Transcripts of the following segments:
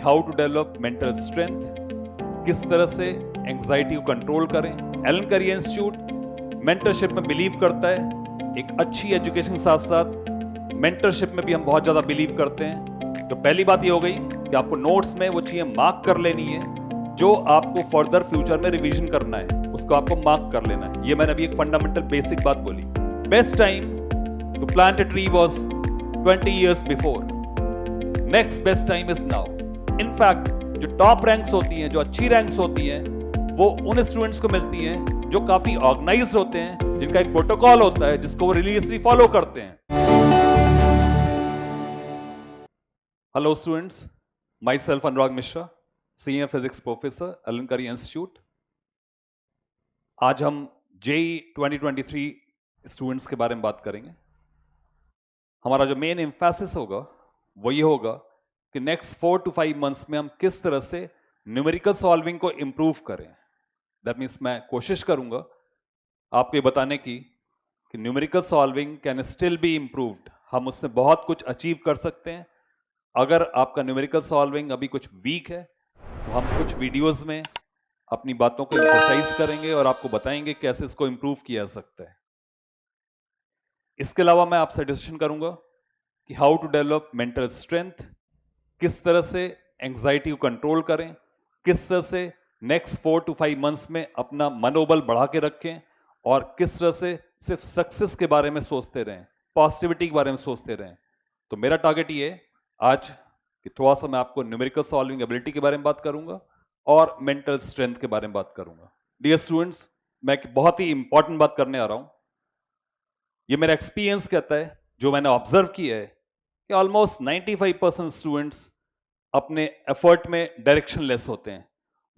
How to develop mental strength, किस तरह से एंग्जाइटी को कंट्रोल करें। एलन करी इंस्टीट्यूट मेंटरशिप में बिलीव करता है। एक अच्छी एजुकेशन के साथ साथ मेंटरशिप में भी हम बहुत ज़्यादा बिलीव करते हैं। तो पहली बात ये हो गई कि आपको नोट्स में वो चीज़ें मार्क कर लेनी है जो आपको फर्दर फ्यूचर में रिवीजन करना है, उसको आपको मार्क कर लेना है। ये मैंने अभी एक फंडामेंटल बेसिक बात बोली। Best time to plant a tree was 20 years before. Next best time is now. In fact जो टॉप रैंक्स होती हैं, जो अच्छी रैंक्स होती हैं, वो उन स्टूडेंट्स को मिलती हैं जो काफी ऑर्गेनाइज्ड होते हैं, जिनका एक प्रोटोकॉल होता है जिसको वो रिलीजियसली फॉलो करते हैं। Hello students, myself Anurag Mishra, senior physics professor, Allen career institute. आज हम जेईई 2023 स्टूडेंट्स के बारे में बात करेंगे। हमारा जो मेन एम्फेसिस होगा वो ये होगा कि नेक्स्ट 4 to 5 मंथ्स में हम किस तरह से न्यूमेरिकल सॉल्विंग को इंप्रूव करें। दैट मीन्स मैं कोशिश करूंगा आपको ये बताने की कि numerical solving can still be improved. हम उससे बहुत कुछ अचीव कर सकते हैं। अगर आपका न्यूमेरिकल सॉल्विंग अभी कुछ वीक है तो हम कुछ वीडियोस में अपनी बातों को एम्फसाइज करेंगे और आपको बताएंगे कैसे इसको इंप्रूव किया जा सकता है। इसके अलावा मैं आपसे डिस्कशन करूंगा कि how to develop mental strength, किस तरह से एंग्जाइटी को कंट्रोल करें, किस तरह से नेक्स्ट 4 to 5 मंथ्स में अपना मनोबल बढ़ा के रखें और किस तरह से सिर्फ सक्सेस के बारे में सोचते रहें, पॉजिटिविटी के बारे में सोचते रहें। तो मेरा टारगेट ये है आज कि थोड़ा सा मैं आपको न्यूमेरिकल सॉल्विंग एबिलिटी के बारे में बात करूंगा और मेंटल स्ट्रेंथ के बारे में बात करूंगा। डियर स्टूडेंट्स, मैं एक बहुत ही इंपॉर्टेंट बात करने आ रहा हूं। ये मेरा एक्सपीरियंस कहता है, जो मैंने ऑब्जर्व किया है कि ऑलमोस्ट 95% स्टूडेंट्स अपने एफर्ट में डायरेक्शनलेस होते हैं।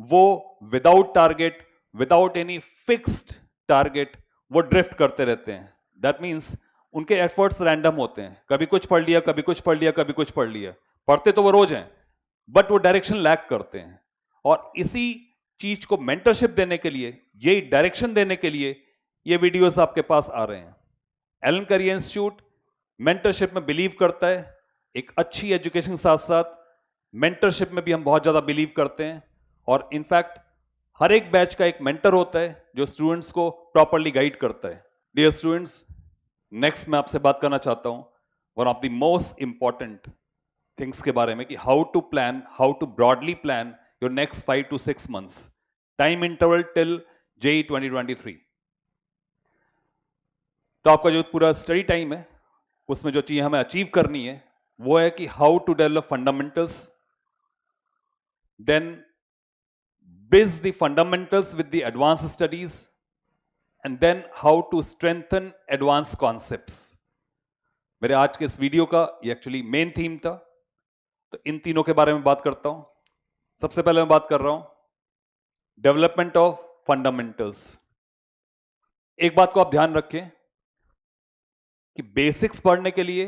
वो without target, without any fixed target वो ड्रिफ्ट करते रहते हैं। दैट मीन्स उनके एफर्ट्स रैंडम होते हैं, कभी कुछ पढ़ लिया, कभी कुछ पढ़ लिया, कभी कुछ पढ़ लिया। पढ़ते तो वो रोज हैं बट वो डायरेक्शन लैक करते हैं। और इसी चीज को मेंटरशिप देने के लिए, यही डायरेक्शन देने के लिए ये वीडियोस आपके पास आ रहे हैं। एलन करी इंस्टीट्यूट मेंटरशिप में बिलीव करता है। एक अच्छी एजुकेशन के साथ साथ मेंटरशिप में भी हम बहुत ज्यादा बिलीव करते हैं। और इनफैक्ट हर एक बैच का एक मेंटर होता है जो स्टूडेंट्स को प्रॉपरली गाइड करता है। डियर स्टूडेंट्स, नेक्स्ट मैं आपसे बात करना चाहता हूं one of the most important things के बारे में कि how to plan, how to broadly plan your next 5 to 6 months time interval till JEE 2023। तो आपका जो पूरा स्टडी टाइम है उसमें जो चीज हमें अचीव करनी है वो है कि how to develop fundamentals, then bridge the fundamentals with the advance studies, and then how to strengthen advance concepts. मेरे आज के इस वीडियो का ये एक्चुअली मेन थीम था। तो इन तीनों के बारे में बात करता हूं। सबसे पहले मैं बात कर रहा हूं डेवलपमेंट ऑफ फंडामेंटल्स। एक बात को आप ध्यान रखें कि बेसिक्स पढ़ने के लिए,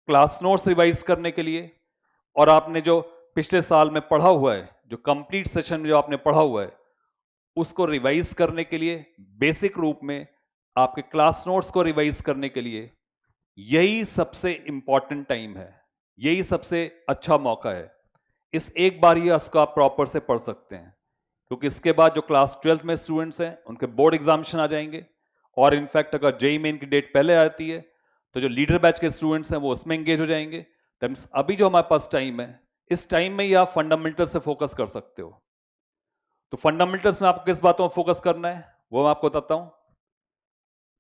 क्लास नोट्स रिवाइज करने के लिए और आपने जो पिछले साल में पढ़ा हुआ है, जो कंप्लीट सेशन में जो आपने पढ़ा हुआ है, उसको रिवाइज करने के लिए, बेसिक रूप में आपके क्लास नोट्स को रिवाइज करने के लिए यही सबसे इंपॉर्टेंट टाइम है, यही सबसे अच्छा मौका है। इस एक बार ही इसको आप प्रॉपर से पढ़ सकते हैं, क्योंकि इसके बाद जो क्लास 12th में स्टूडेंट्स हैं उनके बोर्ड एग्जामिनेशन आ जाएंगे। और इनफैक्ट अगर जेईई मेन की डेट पहले आती है तो जो लीडर बैच के स्टूडेंट्स हैं वो उसमें एंगेज हो जाएंगे। अभी जो हमारे पास टाइम है, इस टाइम में ही आप फंडामेंटल्स से फोकस कर सकते हो। तो फंडामेंटल्स में आपको किस बातों में फोकस करना है वो मैं आपको बताता हूं।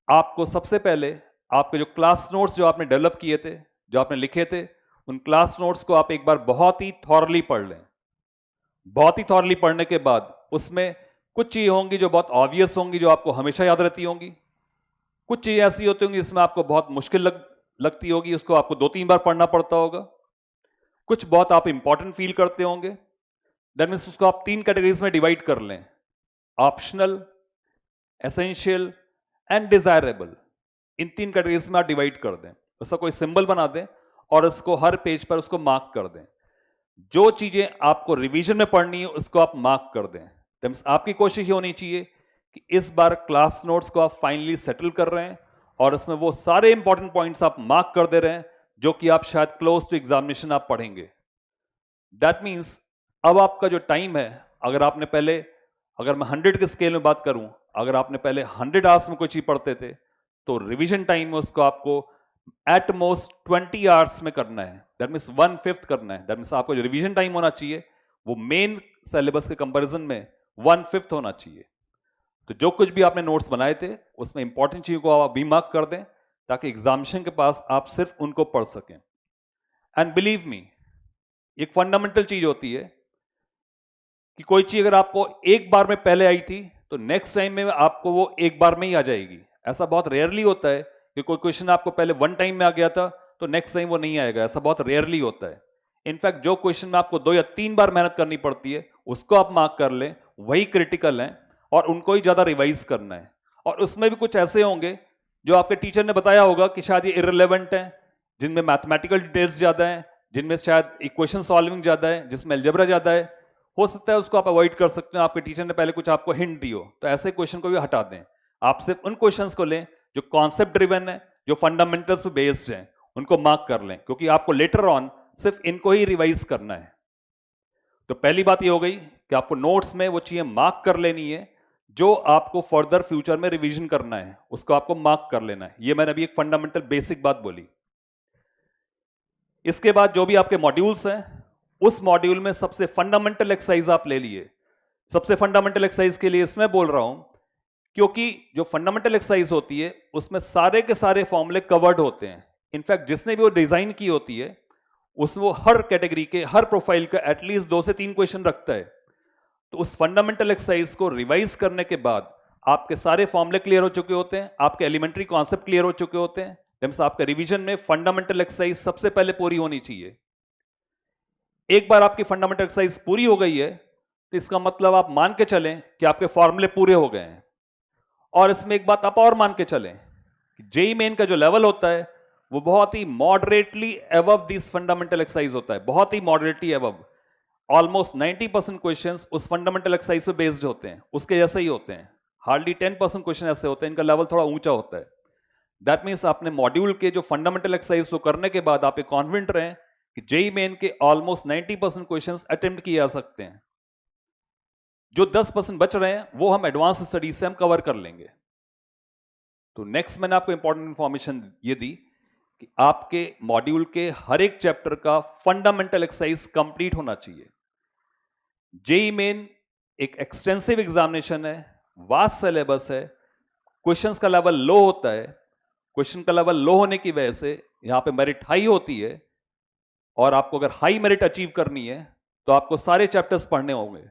आपको सबसे पहले आपके जो क्लास नोट्स जो आपने डेवलप किए थे, जो आपने लिखे थे, उन क्लास नोट्स को आप एक बार बहुत ही थॉरली पढ़ लें। बहुत ही थॉरली पढ़ने के बाद उसमें कुछ चीजें होंगी जो बहुत ऑब्वियस होंगी, जो आपको हमेशा याद रहती होंगी। कुछ चीजें ऐसी होती होंगी जिसमें आपको बहुत मुश्किल लगती होगी, उसको आपको 2-3 बार पढ़ना पड़ता होगा। कुछ बहुत आप इंपॉर्टेंट फील करते होंगे। दैट मीन्स उसको आप 3 कैटेगरीज में डिवाइड कर लें, optional, essential and desirable. In 3 categories में आप डिवाइड कर दें। उसका कोई सिंबल बना दें और उसको हर पेज पर उसको मार्क कर दें। जो चीजें आपको रिवीजन में पढ़नी है उसको आप मार्क कर दें। दैट मीन्स आपकी कोशिश ये होनी चाहिए कि इस बार क्लास नोट्स को आप फाइनली सेटल कर रहे हैं और इसमें वो सारे इंपॉर्टेंट पॉइंट्स आप मार्क कर दे रहे हैं जो कि आप शायद क्लोज टू एग्जामिनेशन आप पढ़ेंगे। दैट मीन्स अब आपका जो टाइम है, अगर आपने पहले, अगर मैं 100 के स्केल में बात करूं, अगर आपने पहले 100 आवर्स में कोई चीज पढ़ते थे, तो रिवीजन टाइम में उसको आपको एट मोस्ट 20 आवर्स में करना है। दैट मीन्स 1/5 करना है। दैट मीन्स आपको जो रिवीजन टाइम होना चाहिए वो मेन सिलेबस के कंपैरिजन में 1/5 होना चाहिए। तो जो कुछ भी आपने नोट्स बनाए थे उसमें इंपॉर्टेंट चीजों को आप भी मार्क कर दें, ताकि एग्जामिनेशन के पास आप सिर्फ उनको पढ़ सकें। एंड बिलीव मी, एक फंडामेंटल चीज होती है कि कोई चीज अगर आपको एक बार में पहले आई थी, तो नेक्स्ट टाइम में आपको वो एक बार में ही आ जाएगी। ऐसा बहुत रेयरली होता है कि कोई क्वेश्चन आपको पहले 1 टाइम में आ गया था तो नेक्स्ट टाइम वो नहीं आएगा। ऐसा बहुत रेयरली होता है। इनफैक्ट जो क्वेश्चन में आपको 2 या 3 बार मेहनत करनी पड़ती है, उसको आप मार्क कर लें, वही क्रिटिकल है और उनको ही ज्यादा रिवाइज करना है। और उसमें भी कुछ ऐसे होंगे जो आपके टीचर ने बताया होगा कि शायद ये इररिलेवेंट है, जिनमें मैथमेटिकल डिटेल्स ज्यादा है, जिनमें शायद इक्वेशन सॉल्विंग ज्यादा है, जिसमें अलजेब्रा ज्यादा है। हो सकता है उसको आप अवॉइड कर सकते हो, आपके टीचर ने पहले कुछ आपको हिंट दी हो, तो ऐसे क्वेश्चन को भी हटा दें। आप सिर्फ उन क्वेश्चंस को लें जो कॉन्सेप्ट ड्रिवन है, जो फंडामेंटल्स पे बेस्ड हैं, उनको मार्क कर लें, क्योंकि आपको लेटर ऑन सिर्फ इनको ही रिवाइज करना है। तो पहली बात ये हो गई कि आपको नोट्स में वो चीजें मार्क कर लेनी है जो आपको फर्दर फ्यूचर में रिवीजन करना है, उसको आपको मार्क कर लेना है। ये मैंने अभी एक फंडामेंटल बेसिक बात बोली। इसके बाद जो भी आपके मॉड्यूल्स हैं, उस मॉड्यूल में सबसे फंडामेंटल एक्सरसाइज आप ले लिए। सबसे फंडामेंटल एक्सरसाइज के लिए इसमें बोल रहा हूं क्योंकि जो फंडामेंटल एक्सरसाइज होती है उसमें सारे के सारे फॉर्मूले कवर्ड होते हैं। इनफैक्ट जिसने भी वो डिजाइन की होती है उस वो हर कैटेगरी के, हर प्रोफाइल का एटलीस्ट 2 से 3 क्वेश्चन रखता है। तो उस फंडामेंटल एक्सरसाइज को रिवाइज करने के बाद आपके सारे फॉर्मूले क्लियर हो चुके होते हैं, आपके एलिमेंट्री कॉन्सेप्ट क्लियर हो चुके होते हैं। मींस आपके रिवीजन में फंडामेंटल एक्सरसाइज सबसे पहले पूरी होनी चाहिए। एक बार आपकी फंडामेंटल एक्सरसाइज पूरी हो गई है तो इसका मतलब आप मान के चलें कि आपके फॉर्मूले पूरे हो गए हैं। और इसमें एक बात आप और मान के चलें, जेई मेन का जो लेवल होता है वो बहुत ही moderately above this fundamental exercise होता है, बहुत ही मॉडरेटली अबव। ऑलमोस्ट 90% क्वेश्चंस उस फंडामेंटल एक्सरसाइज पे बेस्ड होते हैं, उसके जैसे ही होते हैं। हार्डली 10% क्वेश्चन ऐसे होते हैं इनका लेवल थोड़ा ऊंचा होता है। दैट मीन्स आपने मॉड्यूल के जो फंडामेंटल एक्सरसाइज को करने के बाद आप कॉन्फिडेंट रहें कि जेई मेन के ऑलमोस्ट 90% क्वेश्चंस अटेम्प्ट किए जा सकते हैं। जो 10% बच रहे हैं वो हम एडवांस स्टडीज से हम कवर कर लेंगे। तो नेक्स्ट मैंने आपको इंपॉर्टेंट इंफॉर्मेशन ये दी कि आपके मॉड्यूल के हर एक चैप्टर का फंडामेंटल एक्सरसाइज कंप्लीट होना चाहिए। जेई मेन एक एक्सटेंसिव एग्जामिनेशन है, वास्ट सिलेबस है, क्वेश्चंस का लेवल लो होता है। क्वेश्चन का लेवल लो होने की वजह से यहां पे मेरिट हाई होती है, और आपको अगर हाई मेरिट अचीव करनी है तो आपको सारे चैप्टर्स पढ़ने होंगे।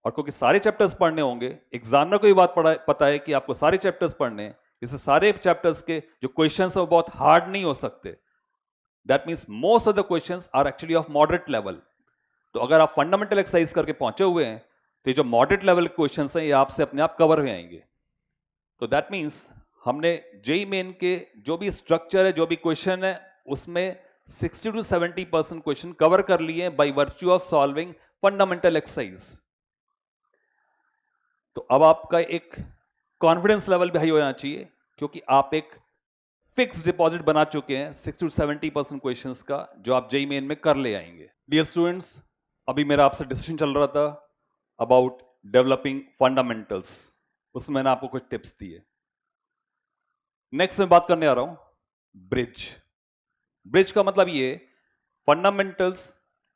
और क्योंकि सारे चैप्टर्स पढ़ने होंगे, एग्जामिनर को ये बात पता है कि आपको सारे चैप्टर्स पढ़ने हैं, इससे सारे चैप्टर्स के जो क्वेश्चंस हैं वो बहुत हार्ड नहीं हो सकते। That means most of the questions are actually of moderate level. तो अगर आप फंडामेंटल एक्सरसाइज करके पहुंचे हुए हैं तो ये जो मॉडरेट लेवल के क्वेश्चंस हैं ये आपसे अपने आप कवर हो जाएंगे। तो दैट मीन्स हमने जेई मेन के जो भी स्ट्रक्चर है, जो भी क्वेश्चन है, उसमें 60 to 70% क्वेश्चन कवर कर लिए by virtue of solving fundamental exercise. तो अब आपका एक कॉन्फिडेंस लेवल भी हाई होना चाहिए, क्योंकि आप एक फिक्स डिपॉजिट बना चुके हैं 60 to 70% क्वेश्चंस का, जो आप जेई मेन में कर ले आएंगे। डियर स्टूडेंट्स, अभी मेरा आपसे डिस्कशन चल रहा था अबाउट डेवलपिंग फंडामेंटल्स, उसमें मैंने आपको कुछ टिप्स दिए। नेक्स्ट मैं बात करने आ रहा हूं ब्रिज। ब्रिज का मतलब ये फंडामेंटल्स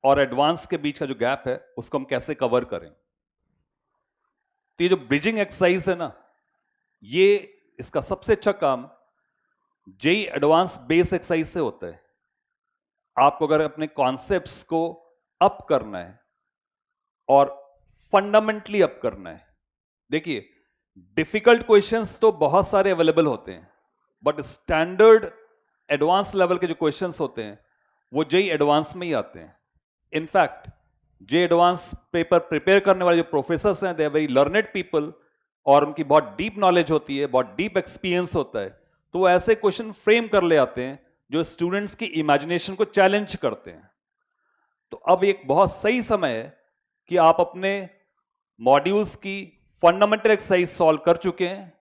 और एडवांस के बीच का जो गैप है उसको हम कैसे कवर करें। तो ये जो ब्रिजिंग एक्सरसाइज है ना, ये इसका सबसे अच्छा काम जेई एडवांस बेस एक्सरसाइज से होता है। आपको अगर अपने कॉन्सेप्ट्स को अप करना है और फंडामेंटली अप करना है, देखिए डिफिकल्ट क्वेश्चंस तो बहुत सारे अवेलेबल होते हैं, बट स्टैंडर्ड एडवांस लेवल के जो क्वेश्चंस होते हैं वो जेई एडवांस में ही आते हैं। In fact JEE advance paper prepare करने वाले जो प्रोफेसर्स हैं, they are very learned people, और उनकी बहुत डीप नॉलेज होती है, बहुत डीप एक्सपीरियंस होता है। तो वो ऐसे क्वेश्चन फ्रेम कर ले आते हैं जो स्टूडेंट्स की इमेजिनेशन को चैलेंज करते हैं। तो अब एक बहुत सही समय है कि आप अपने मॉड्यूल्स की फंडामेंटल एक्सरसाइज सॉल्व कर चुके हैं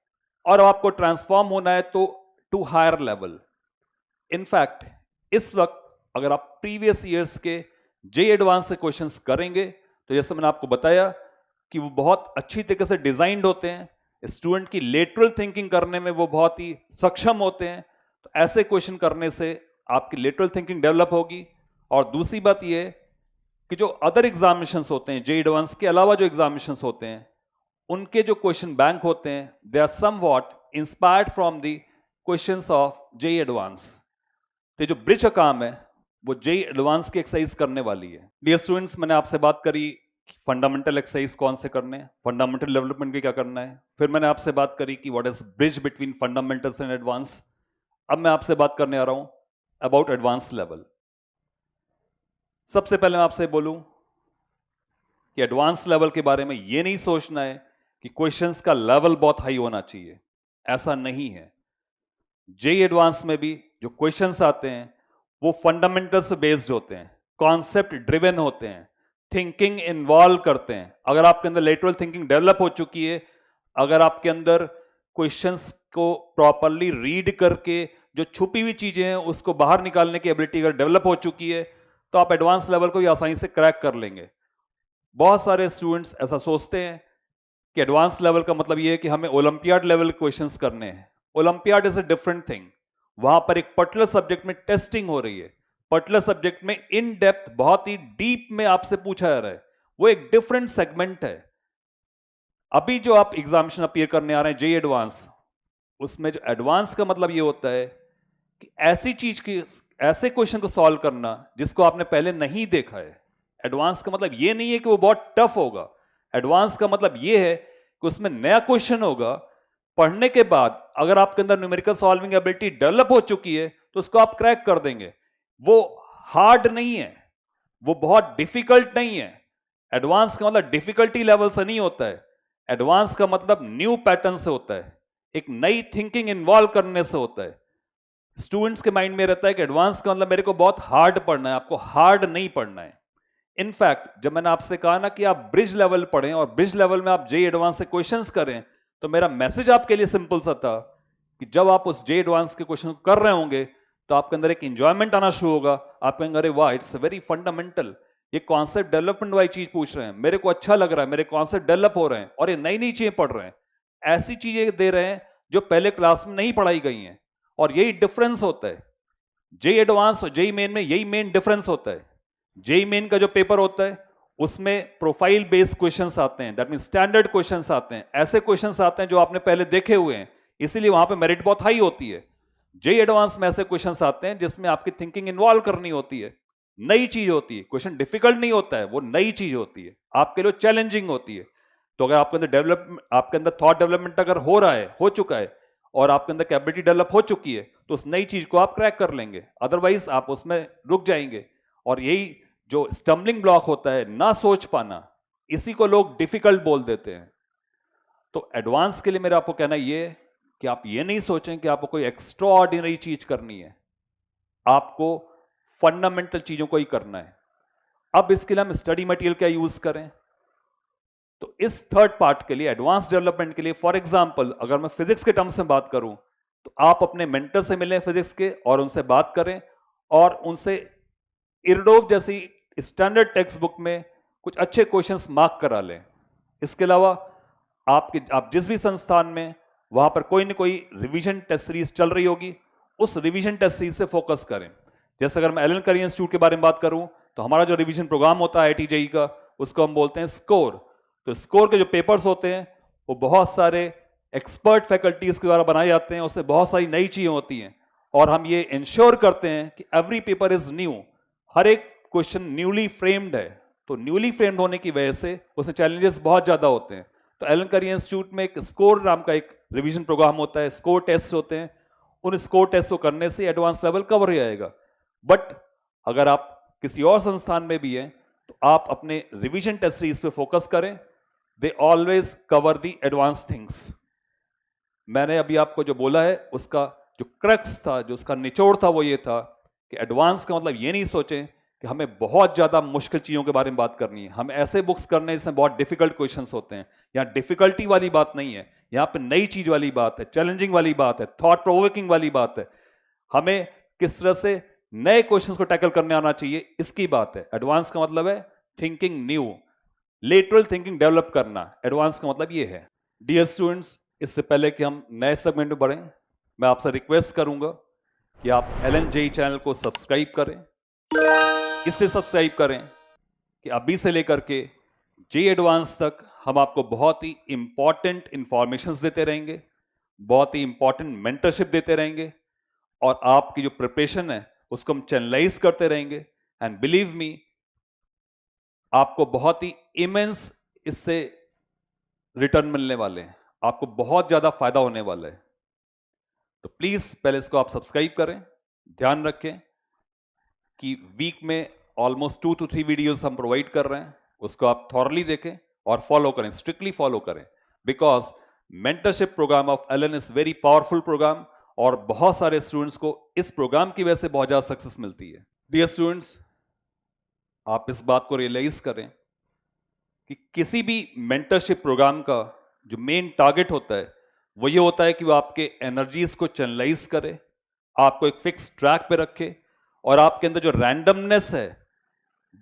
और आपको ट्रांसफॉर्म होना है तो टू हायर लेवल। इनफैक्ट इस वक्त अगर आप प्रीवियस ईयर्स के जेई एडवांस से क्वेश्चंस करेंगे तो जैसे मैंने आपको बताया कि वो बहुत अच्छी तरीके से डिजाइंड होते हैं, स्टूडेंट की लेटरल थिंकिंग करने में वो बहुत ही सक्षम होते हैं। तो ऐसे क्वेश्चन करने से आपकी लेटरल थिंकिंग डेवलप होगी। और दूसरी बात ये कि जो अदर एग्जामिनेशंस होते हैं, जेई एडवांस के अलावा जो एग्जामिनेशंस होते हैं, उनके जो क्वेश्चन बैंक होते हैं, they are somewhat inspired from the questions of JEE advance. तो जो ब्रिज का काम है वो जेई एडवांस की एक्सरसाइज करने वाली है। डियर स्टूडेंट्स, मैंने आपसे बात करी फंडामेंटल एक्सरसाइज कौन से करने हैं, फंडामेंटल डेवलपमेंट के क्या करना है। फिर मैंने आपसे बात करी कि what is bridge between fundamentals and advance. अब मैं आपसे बात करने आ रहा हूं अबाउट एडवांस लेवल। सबसे पहले मैं आपसे बोलूं कि एडवांस लेवल के बारे में यह नहीं सोचना है कि क्वेश्चंस का लेवल बहुत हाई होना चाहिए, ऐसा नहीं है। जेई एडवांस में भी जो क्वेश्चंस आते हैं वो फंडामेंटल्स से बेस्ड होते हैं, कॉन्सेप्ट ड्रिवन होते हैं, थिंकिंग इन्वॉल्व करते हैं। अगर आपके अंदर लेटरल थिंकिंग डेवलप हो चुकी है, अगर आपके अंदर क्वेश्चंस को प्रॉपरली रीड करके जो छुपी हुई चीजें हैं उसको बाहर निकालने की एबिलिटी अगर डेवलप हो चुकी है, तो आप एडवांस लेवल को भी आसानी से क्रैक कर लेंगे। बहुत सारे स्टूडेंट्स ऐसा सोचते हैं कि एडवांस लेवल का मतलब यह है कि हमें ओलंपियाड लेवल क्वेश्चंस करने हैं। Olympiad is a different thing. वहां पर एक पर्टिकुलर सब्जेक्ट में टेस्टिंग हो रही है, पर्टिकुलर सब्जेक्ट में इन डेप्थ बहुत ही डीप में आपसे पूछा जा रहा है, वो एक डिफरेंट सेगमेंट है। अभी जो आप एग्जामिनेशन अपीयर करने आ रहे हैं जेई एडवांस, उसमें जो एडवांस का मतलब ये होता है कि ऐसी चीज की, ऐसे क्वेश्चन को सॉल्व करना जिसको आपने पहले नहीं देखा है। एडवांस का मतलब ये नहीं है कि वो बहुत टफ होगा। एडवांस का मतलब ये है कि उसमें नया क्वेश्चन होगा, पढ़ने के बाद अगर आपके अंदर न्यूमेरिकल सॉल्विंग एबिलिटी डेवलप हो चुकी है तो उसको आप क्रैक कर देंगे। वो हार्ड नहीं है, वो बहुत डिफिकल्ट नहीं है। एडवांस का मतलब डिफिकल्टी लेवल से नहीं होता है। एडवांस का मतलब न्यू पैटर्न से होता है, एक नई थिंकिंग इन्वॉल्व करने से होता है। स्टूडेंट्स के माइंड में रहता है कि एडवांस का मतलब मेरे को बहुत हार्ड पढ़ना है, आपको हार्ड नहीं पढ़ना है। इनफैक्ट जब मैंने आपसे कहा ना कि आप ब्रिज लेवल पढ़ें और ब्रिज लेवल में आप जेई एडवांस से क्वेश्चंस करें, तो मेरा मैसेज आपके लिए सिंपल सा था कि जब आप उस जेई एडवांस के क्वेश्चन कर रहे होंगे तो आपके अंदर एक इंजॉयमेंट आना शुरू होगा। आप कहेंगे अरे वाह, इट्स वेरी फंडामेंटल, ये कॉन्सेप्ट डेवलपमेंट वाली चीज पूछ रहे हैं, मेरे को अच्छा लग रहा है, मेरे कॉन्सेप्ट डेवलप हो रहे हैं और ये नई नई चीजें पढ़ रहे हैं, ऐसी चीजें दे रहे हैं जो पहले क्लास में नहीं पढ़ाई गई हैं। और यही डिफरेंस होता है जेई एडवांस और जेई मेन में, यही मेन डिफरेंस होता है। जेई मेन का जो पेपर होता है उसमें प्रोफाइल बेस्ड क्वेश्चंस आते हैं, दैट मीन स्टैंडर्ड क्वेश्चंस आते हैं, ऐसे क्वेश्चंस आते हैं जो आपने पहले देखे हुए हैं, इसीलिए वहां पे मेरिट बहुत हाई होती है। जेई एडवांस में ऐसे क्वेश्चंस आते हैं जिसमें आपकी थिंकिंग इन्वॉल्व करनी होती है, नई चीज होती है। क्वेश्चन डिफिकल्ट नहीं होता है, वो नई चीज होती है, आपके लिए चैलेंजिंग होती है। तो अगर आपके अंदर थॉट डेवलपमेंट अगर हो रहा है, हो चुका है और आपके अंदर कैपेबिलिटी डेवलप हो चुकी है, तो उस नई चीज को आप क्रैक कर लेंगे, अदरवाइज आप उसमें रुक जाएंगे। और यही जो स्टम्बलिंग ब्लॉक होता है, ना सोच पाना, इसी को लोग डिफिकल्ट बोल देते हैं। तो एडवांस के लिए मेरा आपको कहना यह है कि आप ये नहीं सोचें कि आपको कोई एक्स्ट्रा ऑर्डिनरी चीज करनी है, आपको फंडामेंटल चीजों को ही करना है। अब इसके लिए हम स्टडी मटेरियल क्या यूज करें, तो इस थर्ड पार्ट के लिए, एडवांस डेवलपमेंट के लिए, फॉर एग्जांपल अगर मैं फिजिक्स के टर्म्स में बात करूं तो आप अपने मेंटर से मिलें फिजिक्स के और उनसे बात करें और उनसे इरडोव जैसी स्टैंडर्ड टेक्स्ट बुक में कुछ अच्छे क्वेश्चंस मार्क करा लें। इसके अलावा आप जिस भी संस्थान में, वहां पर कोई ना कोई रिवीजन टेस्ट सीरीज चल रही होगी, उस रिवीजन टेस्ट सीरीज से फोकस करें। जैसे अगर मैं एलन करी इंस्टीट्यूट के बारे में बात करूं तो हमारा जो रिवीजन प्रोग्राम होता है आईआईटी जेईई का, उसको हम बोलते हैं स्कोर। तो स्कोर के जो पेपर्स होते हैं वो बहुत सारे एक्सपर्ट फैकल्टीज के द्वारा बनाए जाते हैं, उससे बहुत सारी नई चीजें होती हैं और हम ये इंश्योर करते हैं कि एवरी पेपर इज न्यू, हर एक क्वेश्चन न्यूली फ्रेम्ड है। तो न्यूली फ्रेम्ड होने की वजह से उसमें चैलेंजेस बहुत ज्यादा होते हैं। तो एलन करी इंस्टीट्यूट में एक स्कोर नाम का एक रिवीजन प्रोग्राम होता है, स्कोर टेस्ट होते हैं, उन स्कोर टेस्ट को करने से एडवांस लेवल कवर हो जाएगा। बट अगर आप किसी और संस्थान में भी हैं तो आप अपने रिवीजन टेस्ट सीरीज पे फोकस करें, they always cover the advance things. मैंने अभी आपको जो बोला है उसका जो क्रक्स था, जो उसका निचोड़ था, वो ये था कि एडवांस का मतलब ये नहीं सोचें कि हमें बहुत ज्यादा मुश्किल चीजों के बारे में बात करनी है, हम ऐसे बुक्स करने जिसमें बहुत डिफिकल्ट क्वेश्चंस होते हैं। यहाँ डिफिकल्टी वाली बात नहीं है, यहाँ पे नई चीज वाली बात है, चैलेंजिंग वाली बात है, थॉट प्रोवोकिंग वाली बात है। हमें किस तरह से नए क्वेश्चंस को टैकल करने आना चाहिए, इसकी बात है। एडवांस का मतलब है thinking new, lateral thinking develop करना, एडवांस का मतलब ये है। डियर स्टूडेंट्स, इससे पहले कि हम नए सेगमेंट में बढ़ें, मैं आपसे रिक्वेस्ट करूंगा कि आप LNJE चैनल को सब्सक्राइब करें। इससे सब्सक्राइब करें कि अभी से लेकर के JEE एडवांस तक हम आपको बहुत ही इंपॉर्टेंट इंफॉर्मेशंस देते रहेंगे, बहुत ही इंपॉर्टेंट मेंटरशिप देते रहेंगे, और आपकी जो प्रिपरेशन है उसको हम चैनलाइज करते रहेंगे। एंड बिलीव मी, आपको बहुत ही इमेंस इससे रिटर्न मिलने वाले हैं, आपको बहुत ज्यादा फायदा होने वाला है। तो प्लीज पहले इसको आप सब्सक्राइब करें। ध्यान रखें कि वीक में ऑलमोस्ट 2 to 3 वीडियोस हम प्रोवाइड कर रहे हैं, उसको आप थॉरली देखें और फॉलो करें, स्ट्रिक्टली फॉलो करें, because mentorship programme of Allen is very powerful programme, और बहुत सारे स्टूडेंट्स को इस प्रोग्राम की वजह से बहुत ज्यादा सक्सेस मिलती है। डियर स्टूडेंट्स, आप इस बात को रियलाइज करें कि किसी भी मेंटरशिप प्रोग्राम का जो मेन टारगेट होता है वो ये होता है कि वो आपके एनर्जीज को चैनलाइज करे, आपको एक फिक्स ट्रैक पे रखे, और आपके अंदर जो रैंडमनेस है,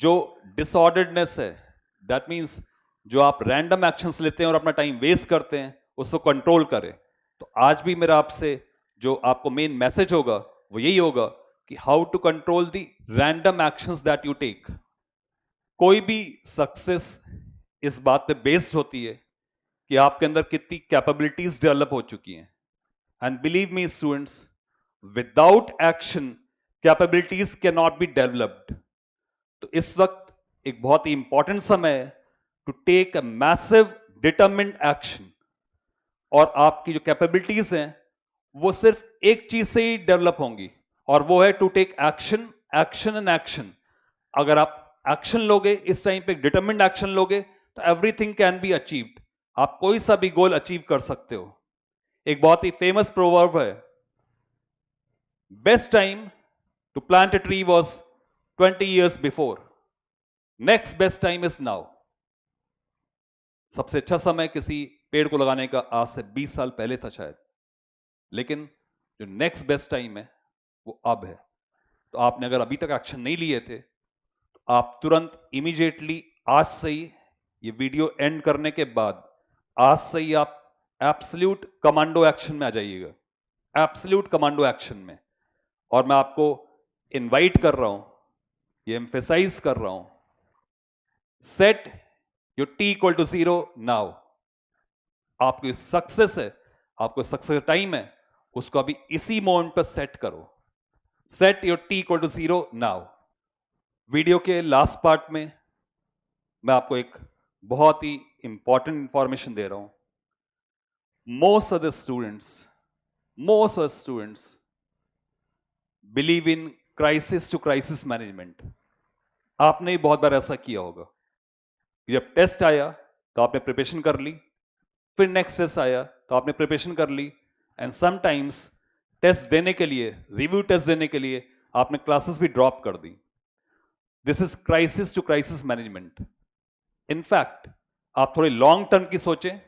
जो डिसऑर्डर्डनेस है, दैट मींस जो आप रैंडम एक्शंस लेते हैं और अपना टाइम वेस्ट करते हैं, उसको कंट्रोल करे। तो आज भी मेरा आपसे जो आपको मेन मैसेज होगा वो यही होगा कि how to control the random actions that you take. कोई भी सक्सेस इस बात पे बेस्ड होती है कि आपके अंदर कितनी कैपेबिलिटीज डेवलप हो चुकी हैं। And believe me students, without action capabilities can not be developed. तो इस वक्त एक बहुत ही इंपॉर्टेंट समय है to take a massive determined action, और आपकी जो कैपेबिलिटीज हैं वो सिर्फ एक चीज से ही डेवलप होंगी, और वो है to take action, action and action. अगर आप एक्शन लोगे, इस टाइम पे डिटरमिन्ड एक्शन लोगे, तो एवरीथिंग कैन बी अचीव्ड। आप कोई सा भी गोल अचीव कर सकते हो। एक बहुत ही फेमस प्रोवर्ब है, best time to plant a tree was 20 years before, next best time is now. सबसे अच्छा समय किसी पेड़ को लगाने का आज से 20 साल पहले था शायद, लेकिन जो नेक्स्ट बेस्ट टाइम है वो अब है। तो आपने अगर अभी तक एक्शन नहीं लिए थे, तो आप तुरंत इमीडिएटली आज से ही, ये वीडियो एंड करने के बाद आज से ही आप एब्सोल्यूट कमांडो एक्शन में आ जाइएगा, एब्सोल्यूट कमांडो एक्शन में। और मैं आपको इनवाइट कर रहा हूं, ये एम्फेसाइज कर रहा हूं, set your T equal to 0 now. आपकी सक्सेस है, आपको सक्सेस टाइम है, उसको अभी इसी मोमेंट पर सेट करो। Set your T equal to 0 now. Video के लास्ट पार्ट में मैं आपको एक बहुत ही इंपॉर्टेंट इंफॉर्मेशन दे रहा हूं। Most of the students believe in crisis to crisis management. आपने ही बहुत बार ऐसा किया होगा, जब टेस्ट आया तो आपने प्रिपरेशन कर ली, फिर नेक्स्ट टेस्ट आया तो आपने प्रिपरेशन कर ली, एंड समटाइम्स टेस्ट देने के लिए, रिव्यू टेस्ट देने के लिए आपने क्लासेस भी ड्रॉप कर दी। This is crisis to crisis management. In fact आप थोड़े लॉन्ग टर्म की सोचें,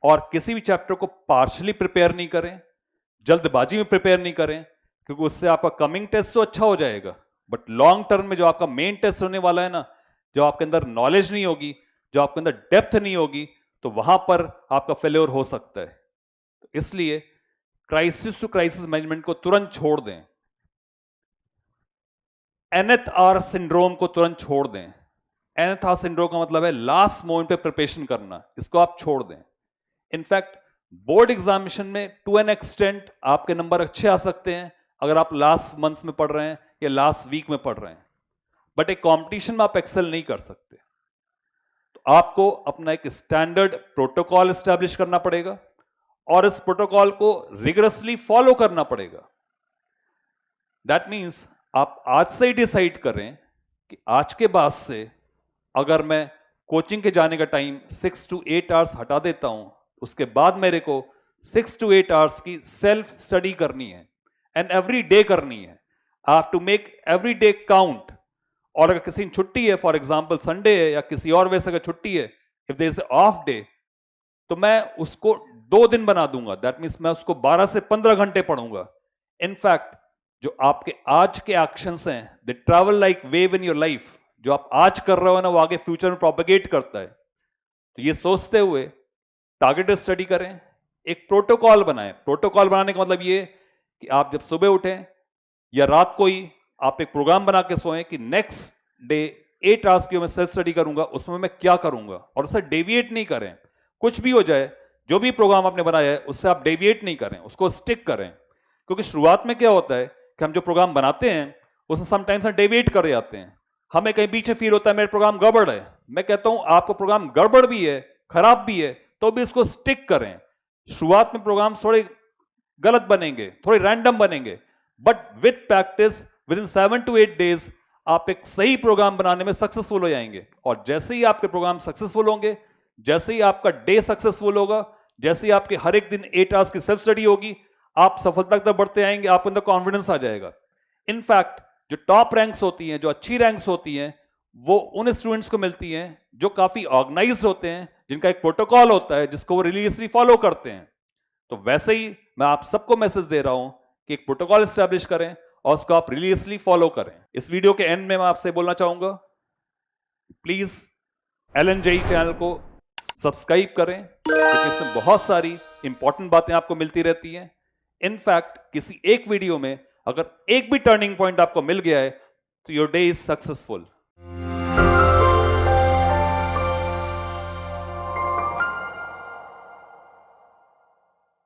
और किसी भी चैप्टर को पार्शली प्रिपेयर नहीं करें, जल्दबाजी में प्रिपेयर नहीं करें, क्योंकि उससे आपका कमिंग टेस्ट तो अच्छा हो जाएगा, बट लॉन्ग टर्म में जो आपका मेन टेस्ट होने वाला है ना, जो आपके अंदर नॉलेज नहीं होगी, जो आपके अंदर डेप्थ नहीं होगी, तो वहां पर आपका फेल्योर हो सकता है। तो इसलिए क्राइसिस टू क्राइसिस मैनेजमेंट को तुरंत छोड़ दें, Nth hour सिंड्रोम को तुरंत छोड़ दें। Nth hour सिंड्रोम का मतलब है लास्ट मोमेंट पे प्रिपरेशन करना, इसको आप छोड़ दें। इनफैक्ट बोर्ड एग्जामिनेशन में टू एन एक्सटेंट आपके नंबर अच्छे आ सकते हैं अगर आप लास्ट मंथ में पढ़ रहे हैं या लास्ट वीक में पढ़ रहे हैं, बट एक कंपटीशन में आप एक्सेल नहीं कर सकते। तो आपको अपना एक स्टैंडर्ड प्रोटोकॉल एस्टैब्लिश करना पड़ेगा, और इस प्रोटोकॉल को रिगरसली फॉलो करना पड़ेगा। दैट मीन्स आप आज से ही डिसाइड करें कि आज के बाद से अगर मैं कोचिंग के जाने का टाइम 6 to 8 आवर्स हटा देता हूं, उसके बाद मेरे को 6 to 8 आवर्स की सेल्फ स्टडी करनी है, एंड एवरी डे करनी है। I have to make every day count. और अगर किसी की छुट्टी है, फॉर एग्जाम्पल संडे है या किसी और वजह से अगर छुट्टी है, if there is off day, तो मैं उसको 2 दिन बना दूंगा। दैट मीन्स मैं उसको 12 से 15 घंटे पढ़ूंगा। इनफैक्ट जो आपके आज के एक्शंस हैं दे travel like wave in your life. जो आप आज कर रहे हो ना वो आगे फ्यूचर में प्रोपेगेट करता है। तो ये सोचते हुए टारगेटेड स्टडी करें, एक प्रोटोकॉल बनाएं। प्रोटोकॉल बनाने का मतलब ये कि आप जब सुबह उठें या रात को ही आप एक प्रोग्राम बना के सोएं कि नेक्स्ट डे 8 आवर्स की मैं सेल्फ स्टडी करूंगा, उसमें मैं क्या करूंगा, और उससे डेविएट नहीं करें। कुछ भी हो जाए, जो भी प्रोग्राम आपने बनाया है उससे आप डेविएट नहीं करें, उसको स्टिक करें। क्योंकि शुरुआत में क्या होता है कि हम जो प्रोग्राम बनाते हैं उसमें समटाइम्स हम डेविएट कर जाते हैं, हमें कहीं पीछे फील होता है मेरा प्रोग्राम गड़बड़ है। मैं कहता हूं आपका प्रोग्राम गड़बड़ भी है, खराब भी है, तो भी इसको स्टिक करें। शुरुआत में प्रोग्राम थोड़े गलत बनेंगे, थोड़े रैंडम बनेंगे, but with practice with in 7 to 8 days आप एक सही प्रोग्राम बनाने में सक्सेसफुल हो जाएंगे। और जैसे ही आपके प्रोग्राम सक्सेसफुल होंगे, जैसे ही आपका डे सक्सेसफुल होगा, जैसे ही आपके हर एक दिन 8 आवर्स की सेल्फ स्टडी होगी, आप सफलता तक बढ़ते आएंगे, आपके अंदर कॉन्फिडेंस आ जाएगा। इनफैक्ट जो टॉप रैंक्स होती हैं, जो अच्छी रैंक्स होती हैं, वो उन स्टूडेंट्स को मिलती हैं जो काफी ऑर्गेनाइज्ड होते हैं, जिनका एक प्रोटोकॉल होता है जिसको वो रिलीजियसली फॉलो करते हैं। तो वैसे ही मैं आप सबको मैसेज दे रहा हूं कि एक प्रोटोकॉल एस्टैब्लिश करें और उसको आप रिलीजियसली फॉलो करें। इस वीडियो के एंड में मैं आपसे बोलना चाहूंगा, प्लीज LNJE चैनल को सब्सक्राइब करें, क्योंकि इसमें बहुत सारी इंपॉर्टेंट बातें आपको मिलती रहती हैं। इनफैक्ट किसी एक वीडियो में अगर एक भी टर्निंग पॉइंट आपको मिल गया है तो योर डे इज सक्सेसफुल।